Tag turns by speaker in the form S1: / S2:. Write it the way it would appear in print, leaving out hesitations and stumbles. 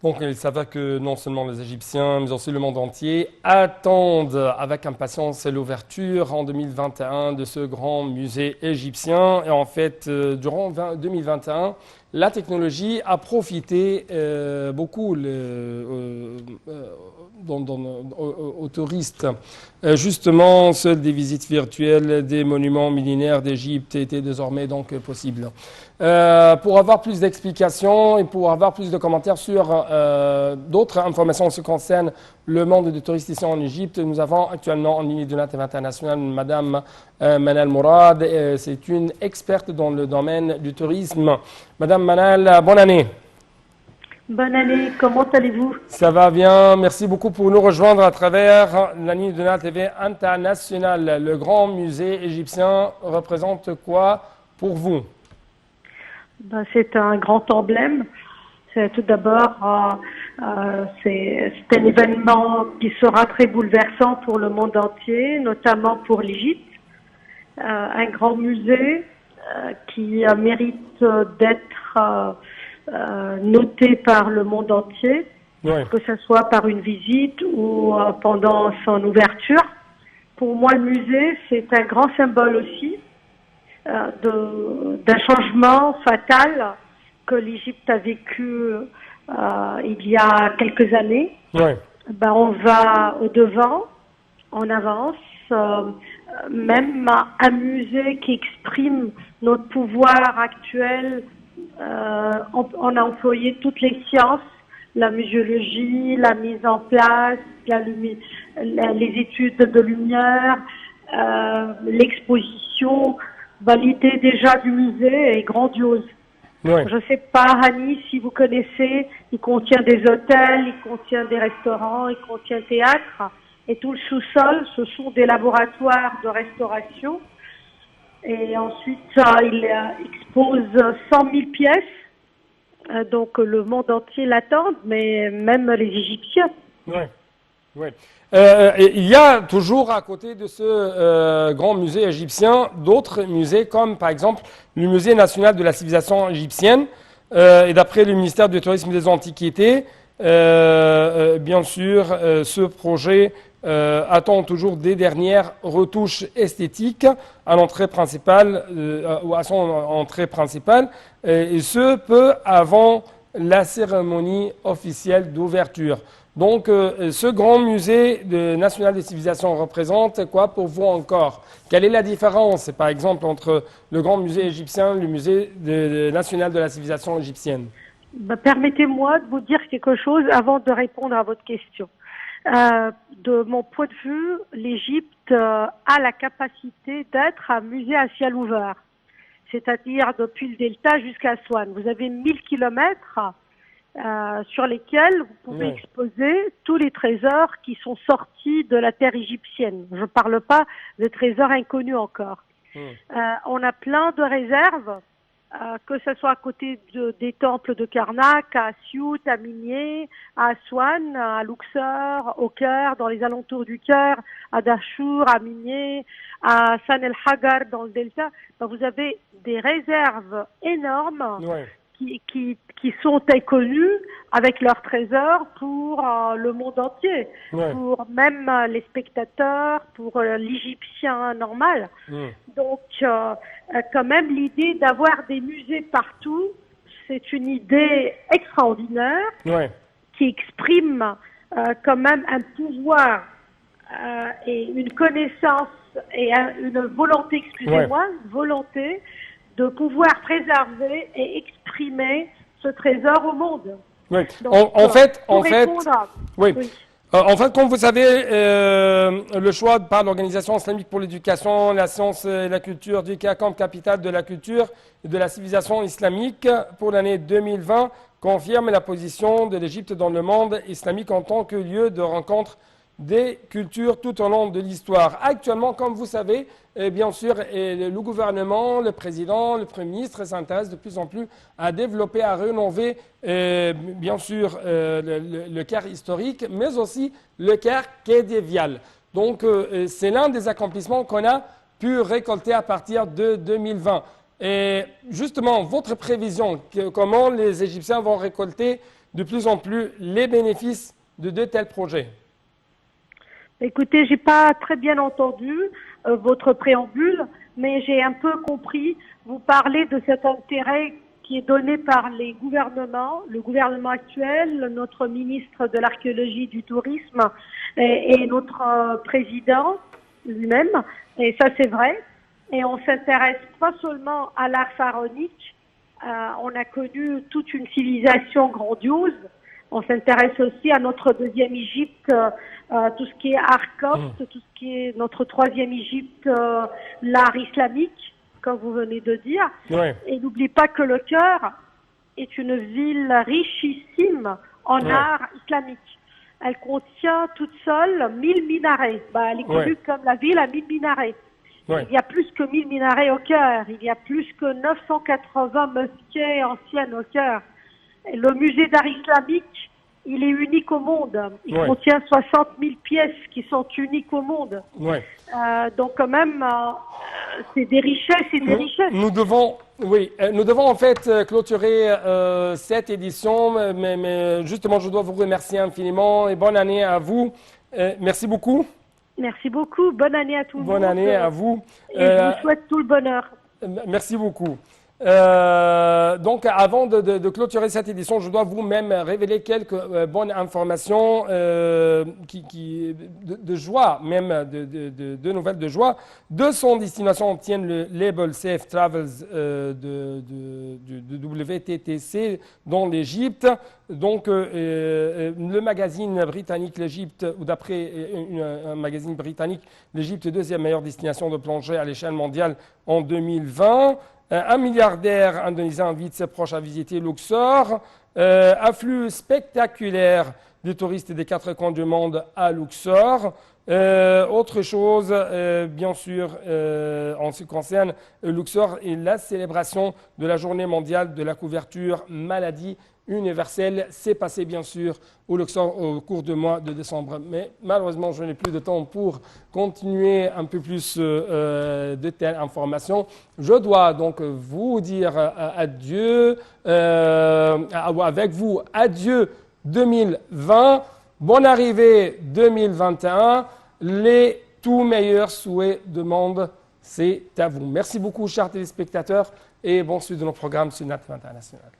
S1: Donc, il s'avère que non seulement les Égyptiens, mais aussi le monde entier attendent avec impatience l'ouverture en 2021 de ce grand musée égyptien. Et en fait, durant 2021, la technologie a profité beaucoup aux touristes. Justement, seules des visites virtuelles des monuments millénaires d'Égypte étaient désormais donc possibles. Pour avoir plus d'explications et pour avoir plus de commentaires sur d'autres informations en ce qui concerne le monde du tourisme ici en Égypte, nous avons actuellement en ligne de la TV internationale Madame Manal Mourad. C'est une experte dans le domaine du tourisme. Madame Manal, bonne année.
S2: Bonne année, comment allez-vous?
S1: Ça va bien, merci beaucoup pour nous rejoindre à travers la ligne de la TV internationale. Le grand musée égyptien représente quoi pour vous?
S2: C'est un grand emblème. Tout d'abord, c'est un événement qui sera très bouleversant pour le monde entier, notamment pour l'Égypte. Un grand musée qui mérite d'être noté par le monde entier,
S1: Oui.
S2: que ce soit par une visite ou pendant son ouverture. Pour moi, le musée, c'est un grand symbole aussi d'un changement fatal que l'Égypte a vécu il y a quelques années.
S1: Oui.
S2: On va au-devant, on avance, même un musée qui exprime notre pouvoir actuel. On a employé toutes les sciences, la muséologie, la mise en place, les études de lumière, l'exposition. L'idée déjà du musée est grandiose.
S1: Oui.
S2: Je ne sais pas, Hani, si vous connaissez, il contient des hôtels, il contient des restaurants, il contient un théâtre. Et tout le sous-sol, ce sont des laboratoires de restauration. Et ensuite, il expose 100 000 pièces. Donc le monde entier l'attend, mais même les Égyptiens.
S1: Oui. Oui. Il y a toujours à côté de ce grand musée égyptien d'autres musées comme par exemple le musée national de la civilisation égyptienne et d'après le ministère du tourisme et des antiquités, bien sûr ce projet attend toujours des dernières retouches esthétiques à l'entrée principale ou à son entrée principale et ce peu avant la cérémonie officielle d'ouverture. Donc, ce grand musée national des civilisations représente quoi pour vous encore? Quelle est la différence, par exemple, entre le grand musée égyptien et le musée national de la civilisation égyptienne?
S2: Permettez-moi de vous dire quelque chose avant de répondre à votre question. De mon point de vue, l'Égypte a la capacité d'être un musée à ciel ouvert, c'est-à-dire depuis le delta jusqu'à Aswan. Vous avez 1000 kilomètres sur lesquels vous pouvez exposer tous les trésors qui sont sortis de la terre égyptienne. Je ne parle pas de trésors inconnus encore. On a plein de réserves, que ce soit à côté des temples de Karnak, à Siout, à Minier, à Aswan, à Luxor, au Caire, dans les alentours du Caire, à Dachour, à Minier, à San el Hagar dans le delta. Vous avez des réserves énormes qui sont inconnus avec leurs trésors pour le monde entier, pour même les spectateurs, pour l'Égyptien normal. Donc, quand même, l'idée d'avoir des musées partout, c'est une idée extraordinaire qui exprime quand même un pouvoir et une connaissance et une volonté, excusez-moi, une volonté de pouvoir préserver et exprimer ce trésor au monde.
S1: Oui.
S2: Donc,
S1: En fait,
S2: oui.
S1: En fait, comme vous savez, le choix par l'Organisation islamique pour l'éducation, la science et la culture du Caire comme capitale de la culture et de la civilisation islamique pour l'année 2020 confirme la position de l'Égypte dans le monde islamique en tant que lieu de rencontre des cultures tout au long de l'histoire. Actuellement, comme vous savez, bien sûr, le gouvernement, le président, le Premier ministre s'intéressent de plus en plus à développer, à rénover, bien sûr, le Caire historique, mais aussi le Caire kédévial. Donc, c'est l'un des accomplissements qu'on a pu récolter à partir de 2020. Et justement, votre prévision, comment les Égyptiens vont récolter de plus en plus les bénéfices de tels projets?
S2: Écoutez, j'ai pas très bien entendu votre préambule, mais j'ai un peu compris. Vous parlez de cet intérêt qui est donné par les gouvernements, le gouvernement actuel, notre ministre de l'Archéologie, du Tourisme et notre président lui-même. Et ça, c'est vrai. Et on s'intéresse pas seulement à l'art pharaonique. On a connu toute une civilisation grandiose. On s'intéresse aussi à notre deuxième Égypte, tout ce qui est art copte, tout ce qui est notre troisième Égypte, l'art islamique, comme vous venez de dire.
S1: Ouais.
S2: Et n'oublie pas que le Caire est une ville richissime en art islamique. Elle contient toute seule 1000 minarets. Elle est connue comme la ville à 1000 minarets.
S1: Ouais.
S2: Il y a plus que 1000 minarets au Caire. Il y a plus que 980 mosquées anciennes au Caire. Et le musée d'art islamique, il est unique au monde. Il contient 60 000 pièces qui sont uniques au monde.
S1: Ouais.
S2: Donc quand même, c'est des richesses et des richesses.
S1: Nous devons en fait clôturer cette édition, mais justement, je dois vous remercier infiniment et bonne année à vous. Merci beaucoup.
S2: Merci beaucoup. Bonne année à tout le monde.
S1: Bonne année à vous.
S2: Et je vous souhaite tout le bonheur.
S1: Merci beaucoup. Donc, avant de clôturer cette édition, je dois vous-même révéler quelques bonnes informations de joie, même de nouvelles de joie. 200 destinations obtiennent le label Safe Travels de WTTC dans l'Égypte. Donc, le magazine britannique l'Égypte, ou d'après un magazine britannique, l'Égypte est deuxième meilleure destination de plongée à l'échelle mondiale en 2020. Un milliardaire indonésien invite ses proches à visiter Luxor. Afflux spectaculaire des touristes des 4 coins du monde à Luxor. Autre chose, bien sûr, en ce qui concerne Luxor, et la célébration de la journée mondiale de la couverture maladie universelle s'est passé bien sûr au Luxor au cours du mois de décembre. Mais malheureusement, je n'ai plus de temps pour continuer un peu plus de telles informations. Je dois donc vous dire adieu, avec vous, adieu 2020, bonne arrivée 2021, les tout meilleurs souhaits de monde, c'est à vous. Merci beaucoup, chers téléspectateurs, et bon suite de nos programmes sur Net International.